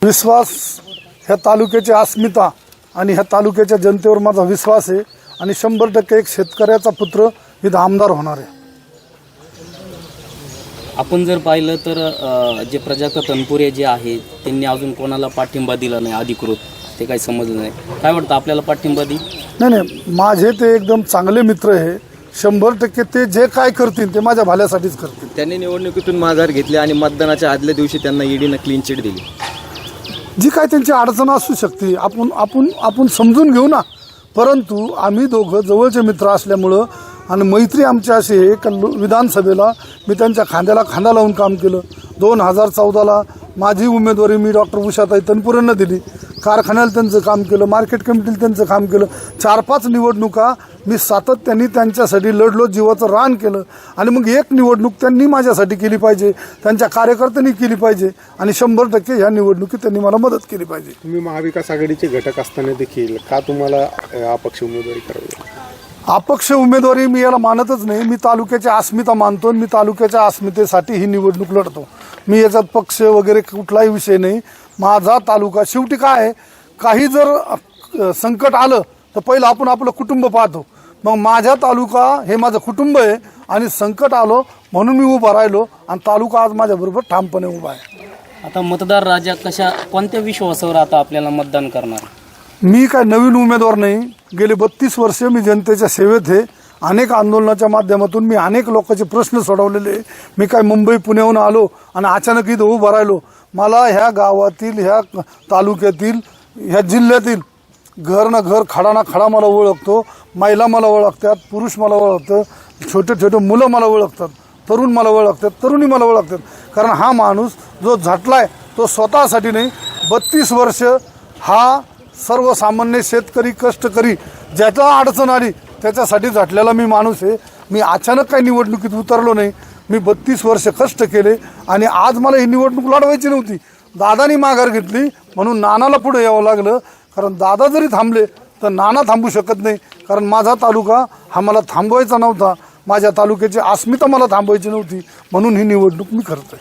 विश्वास ह्या तालुक्याची अस्मिता आणि ह्या तालुक्याच्या जनतेवर माझा विश्वास आहे आणि 100% एक शेतकऱ्याचा पुत्र इथं आमदार होणार आहे। आपण जर पाहिलं तर जे प्रजाता तनपुरे जे आहेत त्यांनी अजून कोणाला पाठिंबा दिला नाही अधिकृत, ते काही समजलं नाही। काय वाटतं आपल्याला पाठिंबा देईल? नाही, माझे ते एकदम चांगले मित्र आहे। 100% ते जे काय करतील ते माझ्या भल्यासाठीच करतील। त्यांनी निवडणुकीतून माघार घेतली आणि मतदानाच्या आदल्या दिवशी त्यांना ईडीनं क्लीन चिट दिली। जी काय त्यांची अडचण असू शकते आपण समजून घेऊ ना, परंतु आम्ही दोघं जवळचे मित्र असल्यामुळं आणि मैत्री आमची अशी आहे की विधानसभेला मी त्यांच्या खांद्याला खांदा लावून काम केलं। 2014ला माझी उमेदवारी मी डॉक्टर उषाताई तनपुरेंना दिली। कारखान्याला त्यांचं काम केलं, मार्केट कमिटीला त्यांचं काम केलं। 4-5 निवडणुका मी सातत्याने त्यांच्यासाठी लढलो, जीवाचं रान केलं आणि मग एक निवडणूक त्यांनी माझ्यासाठी केली पाहिजे, त्यांच्या कार्यकर्त्यांनी केली पाहिजे आणि 100% ह्या निवडणुकीत त्यांनी मला मदत केली पाहिजे। तुम्ही महाविकास आघाडीचे घटक असताना देखील का तुम्हाला अपक्ष उमेदवारी करावी? अपक्ष उमेदवारी मी याला मानतच नाही। मी तालुक्याची अस्मिता मानतो, मी तालुक्याच्या अस्मितेसाठी ही निवडणूक लढतो। मी याच्यात पक्ष वगैरे कुठलाही विषय नाही। माझा तालुका शेवटी काय आहे, काही जर संकट आलं तर पहिलं आपण आपलं कुटुंब पाहतो, मग माझा तालुका हे माझं कुटुंब आहे आणि संकट आलो म्हणून मी उभा राहिलो आणि तालुका आज माझ्याबरोबर ठामपणे उभा आहे। आता मतदार राजा कोणत्या विश्वासावर आता आपल्याला मतदान करणार? मी काय नवीन उमेदवार नाही, गेले 32 वर्ष मी जनतेच्या सेवेत आहे। अनेक आंदोलनाच्या माध्यमातून मी अनेक लोकांचे प्रश्न सोडवलेले। मी काय मुंबई पुण्याहून आलो आणि अचानक इथं उभं राहिलो। मला ह्या गावातील, ह्या तालुक्यातील, ह्या जिल्ह्यातील घर ना घर, खडा ना खडा मला ओळखतो। महिला मला ओळखतात, पुरुष मला ओळखतं, छोटे छोटे मुलं मला ओळखतात, तरुण मला ओळखतात, तरुणी मला ओळखतात। कारण हा माणूस जो झटलाय तो स्वतःसाठी नाही, 32 वर्ष हा सर्वसामान्य शेतकरी, कष्टकरी ज्याला अडचण आली त्याच्यासाठी झटलेला मी माणूस आहे। मी अचानक काही निवडणुकीत उतरलो नाही, मी 32 वर्ष कष्ट केले आणि आज मला ही निवडणूक लढवायची नव्हती। दादानी माघार घेतली म्हणून नानाला पुढे यावं लागलं, कारण दादा जरी थांबले तर नाना थांबू शकत नाही। कारण माझा तालुका हा मला थांबवायचा नव्हता, माझ्या तालुक्याची अस्मिता मला थांबवायची नव्हती, म्हणून ही निवडणूक मी करतोय।